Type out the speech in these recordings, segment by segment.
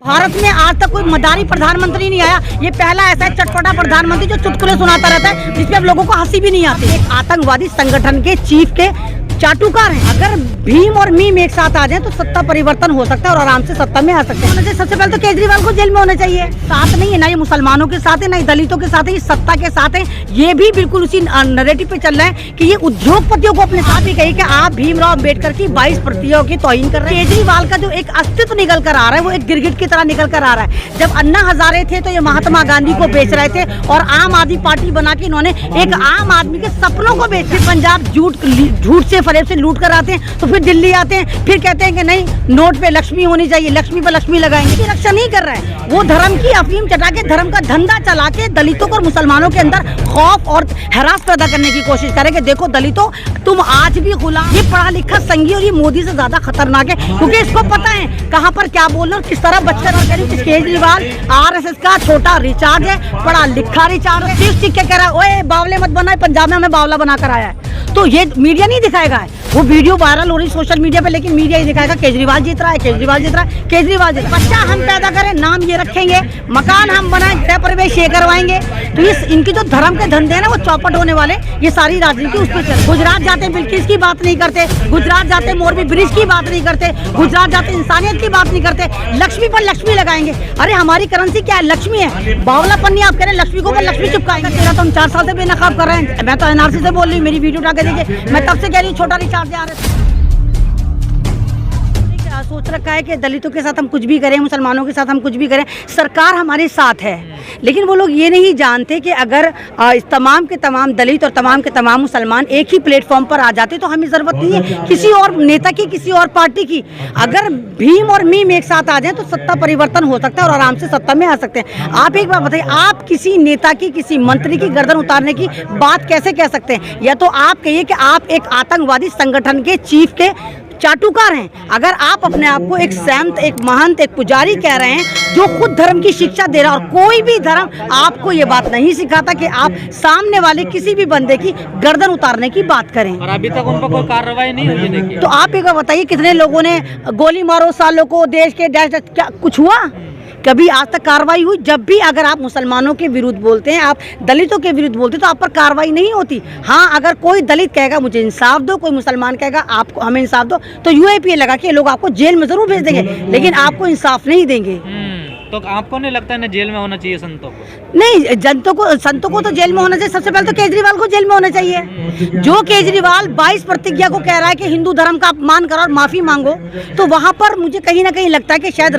भारत में आज तक कोई मदारी प्रधानमंत्री नहीं आया। ये पहला ऐसा चटपटा प्रधानमंत्री जो चुटकुले सुनाता रहता है, जिसमें अब लोगों को हंसी भी नहीं आती। एक आतंकवादी संगठन के चीफ के चाटुकार हैं। अगर भीम और मीम एक साथ आ जाए तो सत्ता परिवर्तन हो सकता है और आराम से सत्ता में आ सकते हैं। सबसे पहले तो केजरीवाल को जेल में होना चाहिए। साथ नहीं है, ना ये मुसलमानों के साथ है, ना ये दलितों के साथ है, ये सत्ता के साथ है। ये भी बिल्कुल उसी नैरेटिव पे चल रहा है कि ये उद्योगपतियों को अपने साथ ही कही कि आप भीमराव अम्बेडकर की 22 प्रतियों की तौहीन कर रहे हैं। केजरीवाल का जो एक अस्तित्व निकल कर आ रहा है वो एक गिरगिट की तरह निकल कर आ रहा है। जब अन्ना हजारे थे तो ये महात्मा गांधी को बेच रहे थे और आम आदमी पार्टी बना के इन्होंने एक आम आदमी के सपनों को बेच के पंजाब झूठ से फरेब से लूट कर आते हैं, तो फिर दिल्ली आते हैं, फिर कहते हैं कि नहीं नोट पे लक्ष्मी होनी चाहिए, लक्ष्मी पे लक्ष्मी लगाएंगे। ये रक्षा नहीं कर रहा है, वो धर्म की अफीम चटा के धर्म का धंधा चला के दलितों और मुसलमानों के अंदर खौफ और हरास पैदा करने की कोशिश करें कि देखो दलितों तुम आज भी गुलाम। ये पढ़ा लिखा संघी और ये मोदी से ज्यादा खतरनाक है, क्योंकि इसको पता है कहाँ पर क्या बोलना और किस तरह बचकर। केजरीवाल RSS का छोटा रिचार्ज है, पढ़ा लिखा रिचार्ज है। चिक के कह रहा है ओए बावले मत बना, पंजाब में हमें बावला बना कर आया है। तो ये मीडिया नहीं दिखाएगा है। वो वीडियो वायरल हो रही सोशल मीडिया पे, लेकिन मीडिया ही दिखाएगा केजरीवाल जीत रहा है, केजरीवाल जीत रहा है, केजरीवाल जीत रहा है। बच्चा हम पैदा करें, नाम ये रखेंगे, मकान हम बनाएं, गृह प्रवेश ये करवाएंगे। तो ये इनकी जो धर्म के धंधे हैं ना वो चौपट होने वाले। ये सारी राजनीति उस पर चल। गुजरात जाते बिल्किस की बात नहीं करते, गुजरात जाते मोरबी ब्रिज की बात नहीं करते, गुजरात जाते इंसानियत की बात नहीं करते, लक्ष्मी पर लक्ष्मी लगाएंगे। अरे हमारी करेंसी क्या है? लक्ष्मी है। बावलापन नहीं आप कह रहे, लक्ष्मी को पर लक्ष्मी चिपकाएंगे। तेरा तो हम 4 साल से बेनकाब कर रहे हैं। मैं तो NRC से बोल रही हूँ, मेरी वीडियो उठा के देखिए। मैं तब से कह रही हूँ छोटा रिचार्ज आ रहा है। सोच रखा है कि दलितों के साथ हम कुछ भी करें, मुसलमानों के साथ हम कुछ भी करें, सरकार हमारे साथ है। लेकिन वो लोग ये नहीं जानते कि अगर तमाम के तमाम दलित और तमाम के तमाम मुसलमान एक ही प्लेटफॉर्म पर आ जाते तो हमें ज़रूरत नहीं है किसी और नेता की, किसी और पार्टी की। अगर भीम और मीम एक साथ आ जाए तो सत्ता परिवर्तन हो सकता है और आराम से सत्ता में आ सकते हैं। आप एक बात बताइए, आप किसी नेता की, किसी मंत्री की गर्दन उतारने की बात कैसे कह सकते हैं? या तो आप कहिए कि आप एक आतंकवादी संगठन के चीफ के चाटुकार हैं। अगर आप अपने आप को एक संत, एक महंत, एक पुजारी कह रहे हैं जो खुद धर्म की शिक्षा दे रहा है, और कोई भी धर्म आपको ये बात नहीं सिखाता कि आप सामने वाले किसी भी बंदे की गर्दन उतारने की बात करें। और अभी तक उन पर कोई कार्रवाई नहीं हुई है। तो आप एक बार बताइए, कितने लोगों ने गोली मारो सालों को, देश के क्या कुछ हुआ? कभी आज तक कार्रवाई हुई? जब भी अगर आप मुसलमानों के विरुद्ध बोलते हैं, आप दलितों के विरुद्ध बोलते हैं, तो आप पर कार्रवाई नहीं होती। हाँ, अगर कोई दलित कहेगा मुझे इंसाफ दो, कोई मुसलमान कहेगा आपको हमें इंसाफ दो, तो UAPA लगा के लोग आपको जेल में जरूर भेज देंगे, लेकिन आपको इंसाफ नहीं देंगे। तो आपको नहीं लगता है जेल में होना चाहिए संतों को? नहीं, संतों को तो जेल में होना चाहिए। सबसे पहले तो केजरीवाल को जेल में होना चाहिए। जो केजरीवाल 22 प्रतिज्ञा को कह रहा है कि हिंदू धर्म का अपमान करो और माफी मांगो, तो वहां पर मुझे कहीं ना कहीं लगता है कि शायद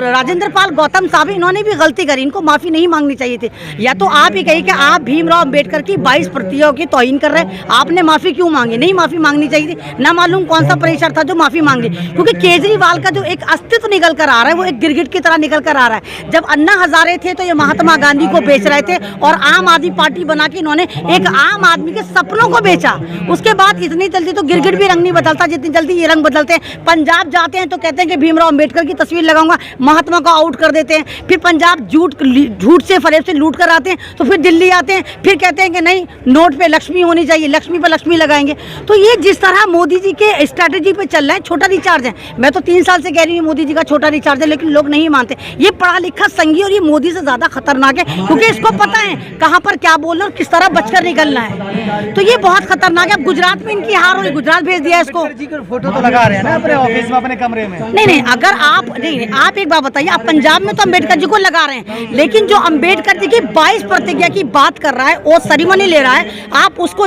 राजेंद्र पाल गौतम साहब, इन्होंने भी गलती करी, इनको माफी नहीं मांगनी चाहिए थी। या तो आप ही कहिए कि आप भीमराव अम्बेडकर की 22 प्रतिज्ञाओं की तौहीन कर रहे हैं, आपने माफी क्यों मांगी? नहीं माफी मांगनी चाहिए थी। ना मालूम कौन सा प्रेशर था जो माफी मांगे, क्योंकि केजरीवाल का जो एक अस्तित्व निकल कर आ रहा है वो एक गिरगिट की तरह निकल कर आ रहा है। जब अन्ना हजारे थे तो ये महात्मा गांधी को बेच रहे थे और आम आदमी पार्टी बना के इन्होंने एक आम आदमी के सपनों को बेचा। उसके बाद इतनी जल्दी तो गिरगिट भी रंग नहीं बदलता जितनी जल्दी ये रंग बदलते हैं। पंजाब जाते हैं तो कहते हैं कि भीमराव अम्बेडकर की तस्वीर लगाऊंगा, महात्मा को आउट कर देते हैं। फिर पंजाब झूठ से फरेब से लूट कर आते हैं, तो फिर दिल्ली आते हैं, फिर कहते हैं कि नहीं नोट पे लक्ष्मी होनी चाहिए, लक्ष्मी पे लक्ष्मी लगाएंगे। तो ये जिस तरह मोदी जी के स्ट्रैटेजी पे चल रहा है, छोटा रिचार्ज है। मैं तो 3 साल से कह रही हूँ मोदी जी का छोटा रिचार्ज है, लेकिन लोग नहीं मानते। ये पढ़ा लिखा संघी और ये मोदी से ज्यादा खतरनाक है, क्योंकि इसको पता है कहां पर क्या बोलना और किस तरह बचकर निकलना है। तो ये बहुत खतरनाक है। गुजरात में इनकी हार हो रही, गुजरात भेज दिया इसको। फोटो तो लगा रहे हैं ना अपने ऑफिस में, अपने कमरे में। नहीं, अगर आप नहीं, आप एक बात बताइए, आप पंजाब में तो अम्बेडकर जी को लगा रहे हैं, लेकिन जो अम्बेडकर जी की 22 प्रतिज्ञा की बात कर रहा है, वो सेरेमनी ले रहा है, आप उसको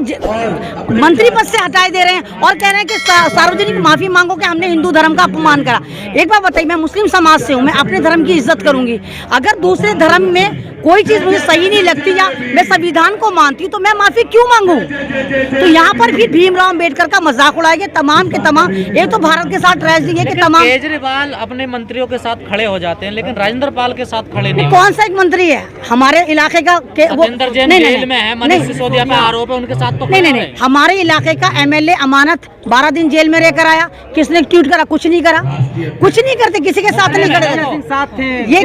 मंत्री पद से हटाए दे रहे हैं और कह रहे हैं कि सार्वजनिक माफी मांगो कि हमने हिंदू धर्म का अपमान करा। एक बात बताइए, मैं मुस्लिम समाज से हूँ, मैं अपने धर्म की इज्जत करूंगी। अगर दूसरे धर्म में कोई चीज मुझे सही नहीं लगती या मैं संविधान को मानती हूँ तो मैं माफी क्यों मांगू? तो यहाँ पर भी भीमराव अम्बेडकर का मजाक उड़ाएंगे तमाम के तमाम। एक तो भारत के साथ ट्रेजेडी है कि तमाम केजरीवाल अपने मंत्रियों के साथ खड़े हो जाते हैं, लेकिन राजेंद्र पाल के साथ खड़े नहीं। कौन सा एक मंत्री है हमारे इलाके का? वो जेल में है, मनीष सिसोदिया पे आरोप है, उनके साथ तो नहीं, हमारे इलाके का MLA अमानत 12 दिन जेल में रहकर आया। किसने ट्वीट करा? कुछ नहीं करा, कुछ नहीं करते, किसी के साथ नहीं खड़े। साथ थे, ये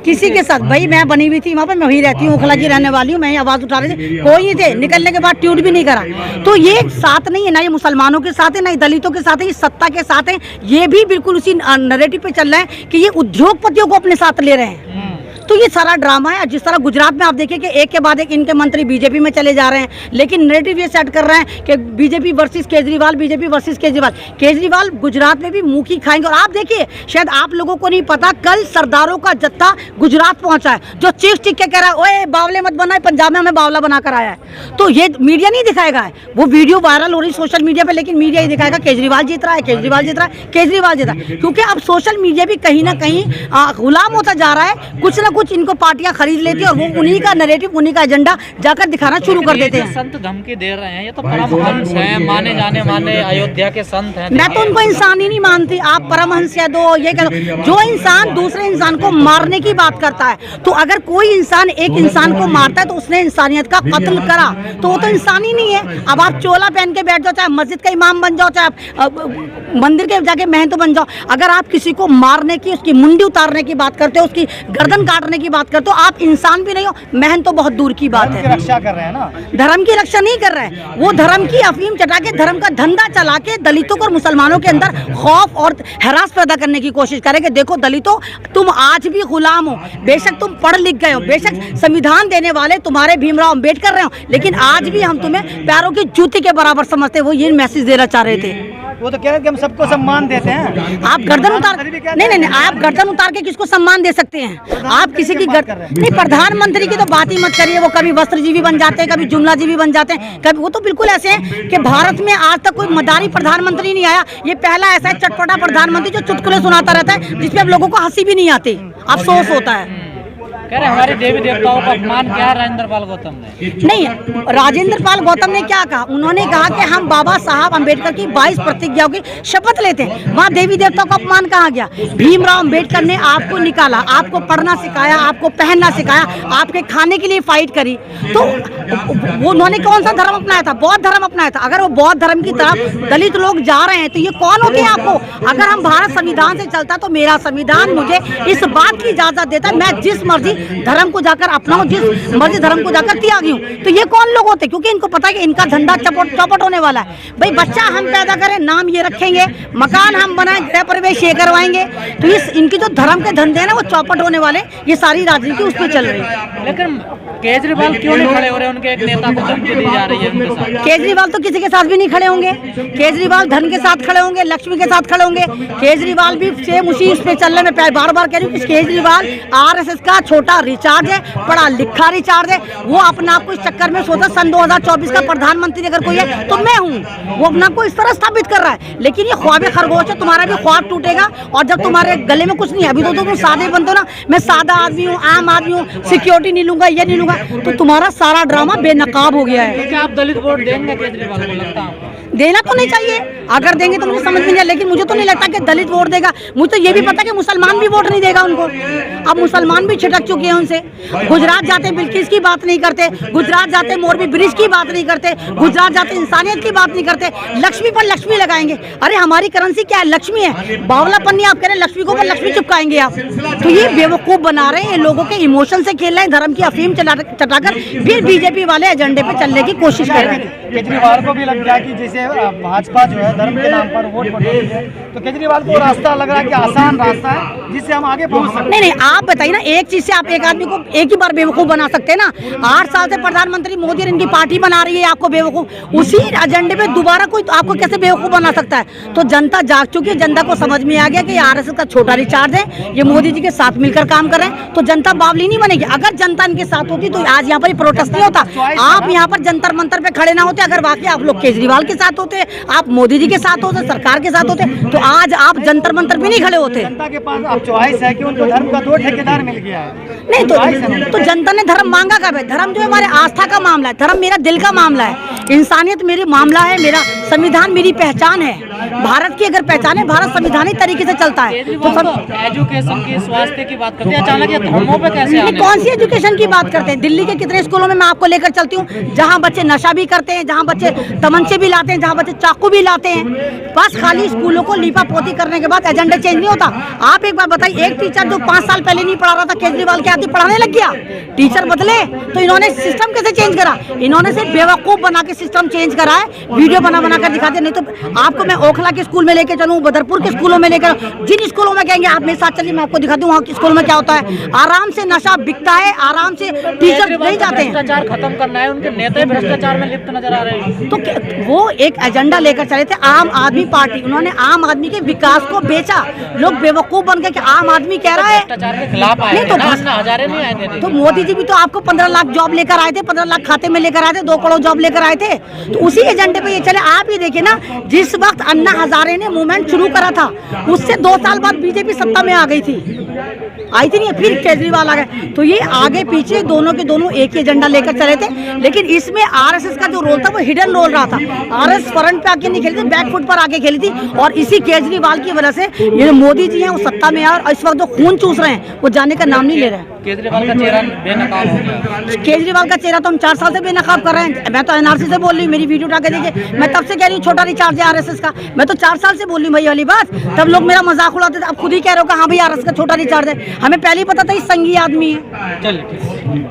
किसी के साथ? भाई मैं बनी बनी हुई थी वहाँ पे, मैं वहीं रहती हूँ, ओखला की रहने वाली हूँ, मैं आवाज उठा रही थी, कोई नहीं थे, निकलने के बाद ट्वीट भी नहीं करा। तो ये साथ नहीं है, ना ये मुसलमानों के साथ है, ना ये दलितों के साथ है, ये सत्ता के साथ है। ये भी बिल्कुल उसी नैरेटिव पे चल रहा है कि ये उद्योगपतियों को अपने साथ ले रहे हैं। तो ये सारा ड्रामा है। जिस तरह गुजरात में आप देखिए कि एक के बाद एक इनके मंत्री बीजेपी में चले जा रहे हैं, लेकिन नैरेटिव ये सेट कर रहे हैं कि BJP versus Kejriwal, BJP versus Kejriwal. Kejriwal Gujarat में भी मुंह की खाएंगे। और आप देखिए, शायद आप लोगों को नहीं पता, कल सरदारों का जत्था गुजरात पहुंचा है, जो चीख के कह रहा है ओए बावले मत बनाए, पंजाब में हमें बावला बना कर आया है। तो ये मीडिया नहीं दिखाएगा, वो वीडियो वायरल हो रही सोशल मीडिया पे, लेकिन मीडिया ही दिखाएगा केजरीवाल जीत रहा है, केजरीवाल जीत रहा है, केजरीवाल जीत रहा है। क्योंकि अब सोशल मीडिया भी कहीं ना कहीं गुलाम होता जा रहा है। कुछ ना कुछ इनको पार्टियां खरीद लेती है और वो उन्हीं का नैरेटिव, उन्हीं का एजेंडा जाकर दिखाना शुरू कर देते हैं। संत धमकी दे रहे हैं, ये तो परमहंस हैं, माने जाने माने अयोध्या के संत हैं। मैं तो उनको इंसान ही नहीं मानती। आप परमहंस या दो, ये कह दो, जो इंसान दूसरे इंसान को मारने की बात करता है, तो अगर कोई इंसान एक इंसान को मारता है तो उसने इंसानियत का कत्ल करा, तो वो तो इंसान ही नहीं है। अब आप चोला पहन के बैठ जाओ, चाहे मस्जिद का इमाम बन जाओ, चाहे आप मंदिर के जाके महंत बन जाओ, अगर आप किसी को मारने की, उसकी मुंडी उतारने की बात करते हो, उसकी गर्दन काटने की बात करते हो, आप इंसान भी नहीं हो, महन तो बहुत दूर की बात है। रक्षा कर रहे हैं ना, धर्म की रक्षा नहीं कर रहे हैं, वो धर्म की अफीम चटा के, धर्म का धंधा चला के दलितों को और मुसलमानों के अंदर खौफ और हरास पैदा करने की कोशिश करें कि देखो दलितों, तुम आज भी गुलाम हो, बेशक तुम पढ़ लिख गए हो, बेशक संविधान देने वाले तुम्हारे भीमराव अंबेडकर रहे हो, लेकिन आज भी हम तुम्हें पैरों की जूती के बराबर समझते। वो ये मैसेज देना चाह रहे थे। वो तो कह रहे हैं कि हम सबको सम्मान देते हैं। आप गर्दन उतार, नहीं, आप गर्दन उतार के किसको सम्मान दे सकते हैं? आप किसी की नहीं, प्रधानमंत्री की तो बात ही मत करिए। वो कभी वस्त्रजीवी बन जाते हैं, कभी जुमलाजीवी बन जाते हैं, कभी वो तो बिल्कुल ऐसे हैं कि भारत में आज तक कोई मदारी प्रधानमंत्री नहीं आया। ये पहला ऐसा चटपटा प्रधानमंत्री जो चुटकुले सुनाता रहता है, जिसपे अब लोगों को हंसी भी नहीं आती, अफसोस होता है। कह रहे हमारे देवी देवताओं का अपमान किया राजेंद्र पाल गौतम ने। नहीं, राजेंद्र पाल गौतम ने क्या कहा? उन्होंने कहा कि हम बाबा साहब अंबेडकर की 22 प्रतिज्ञाओं की शपथ लेते हैं। वहाँ देवी देवताओं का अपमान कहाँ गया? भीमराव अंबेडकर ने आपको निकाला, आपको पढ़ना सिखाया, आपको पहनना सिखाया, आपके खाने के लिए फाइट करी, तो वो उन्होंने कौन सा धर्म अपनाया था? बौद्ध धर्म अपनाया था। अगर वो बौद्ध धर्म की तरफ दलित लोग जा रहे हैं तो ये कौन होते हैं आपको? अगर हम भारत संविधान से चलता तो मेरा संविधान मुझे इस बात की इजाजत देता है, मैं जिस मर्जी धर्म को जाकर अपनाऊं, जिस मर्जी धर्म को जाकर त्यागी हूं। तो ये कौन लोग होते? क्योंकि इनको पता है कि इनका धंधा चौपट होने वाला है। भाई बच्चा हम पैदा करें, नाम ये रखेंगे, मकान हम बनाएं, गृह प्रवेश ये करवाएंगे, तो इस इनकी जो धर्म के धंधे हैं ना, वो चौपट होने वाले। ये सारी राजनीति उस पर चल रही है। लेकिन केजरीवाल क्यों नहीं खड़े हो रहे? उनके एक नेता को धमकी दी जा रही है उनके साथ। केजरीवाल तो किसी के साथ भी नहीं खड़े होंगे। केजरीवाल धन के साथ खड़े होंगे, लक्ष्मी के साथ खड़े होंगे। केजरीवाल भी सेम उसी उस पे चल रहे। मैं बार बार कह रही हूँ कि केजरीवाल आरएसएस का छोटा रिचार्ज है, पढ़ा लिखा रिचार्ज है। वो अपना आप को इस चक्कर में सोचा सन 2024 का प्रधानमंत्री अगर कोई है तो मैं हूँ। वो अपना को इस तरह स्थापित कर रहा है। लेकिन ये ख्वाब खरगोश है, तुम्हारा भी ख्वाब टूटेगा। और जब तुम्हारे गले में कुछ नहीं है, अभी तो तुम सादे बनते हो ना, मैं सादा आदमी हूँ, आम आदमी हूँ, सिक्योरिटी नहीं लूंगा, ये नहीं लूंगा, तो तुम्हारा सारा ड्रामा बेनकाब हो गया है। क्या आप दलित वोट देंगे केजरीवाल को? लगता है देना तो नहीं चाहिए, अगर देंगे तो मुझे समझ में नहीं आया, लेकिन मुझे तो नहीं लगता कि दलित वोट देगा। मुझे तो ये भी पता कि मुसलमान भी वोट नहीं देगा उनको। अब मुसलमान भी छिटक चुके हैं उनसे। गुजरात जाते बिल्किस की बात नहीं करते, गुजरात जाते मोरबी ब्रिज की बात नहीं करते, गुजरात जाते इंसानियत की बात नहीं करते, लक्ष्मी पर लक्ष्मी लगाएंगे। अरे हमारी करेंसी क्या है? लक्ष्मी है। बावलापन नहीं आप कह रहे, लक्ष्मी को ऊपर लक्ष्मी चिपकाएंगे आप। तो ये बेवकूफ बना रहे हैं, लोगों के इमोशन से खेल रहे हैं, धर्म की अफीम चटाकर फिर बीजेपी वाले एजेंडे पे चलने की कोशिश कर रहे हैं। केजरीवाल को भी लग गया कि जैसे भाजपा जो है धर्म के नाम पर वोट बटोरती है, तो केजरीवाल को रास्ता लग रहा है कि आसान रास्ता है जिससे हम आगे पहुंच सकते हैं। नहीं, आप बताइए ना, एक चीज से आप एक आदमी को एक ही बार बेवकूफ बना सकते हैं ना? 8 साल से प्रधानमंत्री मोदी और इनकी पार्टी बना रही है आपको बेवकूफ। उसी एजेंडे पे दोबारा कोई आपको कैसे बेवकूफ बना सकता है? तो जनता जाग चुकी है, जनता को समझ में आ गया कि आरएसएस का छोटा रिचार्ज है, ये मोदी जी के साथ मिलकर काम कर रहे हैं। तो जनता बावली नहीं बनेगी। अगर जनता इनके साथ होती तो आज यहाँ पर प्रोटेस्ट नहीं होता, आप यहाँ पर जंतर मंतर पे खड़े ना होते। अगर वाकई आप लोग केजरीवाल के साथ होते, आप मोदी जी के साथ होते, सरकार के साथ होते, तो आज आप जंतर मंतर पे नहीं खड़े होते। जनता के पास अब चॉइस है कि उनको धर्म का 2 ठेकेदार मिल गया है। नहीं तो जनता ने धर्म मांगा कब है? धर्म जो है हमारे आस्था का मामला है, धर्म मेरा दिल का मामला है। इंसानियत मेरी मामला है, मेरा संविधान मेरी पहचान है। भारत की अगर पहचान है, भारत संविधानिक तरीके से चलता है। तो सब एजुकेशन की, स्वास्थ्य की बात करते हैं, अचानक ये धर्मों पे कैसे आने कौन सी एजुकेशन की बात करते हैं? दिल्ली के कितने स्कूलों में मैं आपको लेकर चलती हूँ, जहाँ बच्चे नशा भी करते हैं, जहाँ बच्चे तमंचे भी लाते हैं, जहाँ बच्चे चाकू भी लाते हैं। बस खाली स्कूलों को लीपा पोती करने के बाद एजेंडा चेंज नहीं होता। आप एक बार बताइए, एक टीचर जो 5 साल पहले नहीं पढ़ा रहा था, केजरीवाल के आते पढ़ाने लग गया। टीचर बदले तो इन्होंने सिस्टम कैसे चेंज करा? इन्होंने सिर्फ बेवकूफ बना के सिस्टम चेंज करा है, वीडियो बना कर दिखाते। नहीं तो आपको मैं ओखला के स्कूल में लेकर चलूँ, बदरपुर के स्कूलों में लेकर, जिन स्कूलों में कहेंगे आप मेरे साथ चलिए, मैं आपको दिखाती हूँ वहाँ के स्कूल में क्या होता है। आराम से नशा बिकता है, आराम से टीचर नहीं जाते हैं। भ्रष्टाचार खत्म करना है, उनके नेता भ्रष्टाचार में लिप्त नजर आ रहे हैं। तो वो एक एजेंडा लेकर चले थे, आम आदमी पार्टी। उन्होंने आम आदमी के विकास को बेचा। लोग बेवकूफ बन गए कि आम आदमी कह रहा है भ्रष्टाचार के खिलाफ आए नहीं, तो ना, अन्ना हजारे नहीं आए थे। तो मोदी जी भी तो आपको 15 लाख जॉब लेकर आए थे, 15 लाख खाते में लेकर आए थे, 2 करोड़ जॉब लेकर आए थे। तो उसी एजेंडे पे ये चले। आप ही देखिए ना, जिस वक्त अन्ना हजारे ने मूवमेंट शुरू करा था, उससे 2 साल बाद बीजेपी सत्ता में आ गई थी, आई थी नहीं, फिर केजरीवाल आ गए। तो ये आगे पीछे दोनों के दोनों एक ही एजेंडा लेकर चले थे। लेकिन इसमें आरएसएस का जो रोल था वो हिडन रोल रहा था। आरएसएस फ्रंट पे आके नहीं खेली थी, बैक फुट पर आके खेली थी। और इसी केजरीवाल की वजह से ये मोदी जी हैं वो सत्ता में आए, और इस वक्त जो खून चूस रहे हैं वो जाने का नाम नहीं ले रहे हैं। केजरीवाल का चेहरा बेनकाब हो गया। केजरीवाल का चेहरा तो हम 4 साल से बेनकाब कर रहे हैं। मैं तो एनआरसी से बोल रही हूँ, मेरी वीडियो उठा के देखिए। मैं तब से कह रही हूँ छोटा रिचार्ज है आरएसएस का। मैं तो 4 साल से बोल रही हूँ भाई वाली बात। तब लोग मेरा मजाक उड़ाते थे, अब खुद ही कह रहे हो कि हाँ भाई आरएसएस का छोटा रिचार्ज है। हमें पहले ही पता था ये संघी आदमी है। चलिए।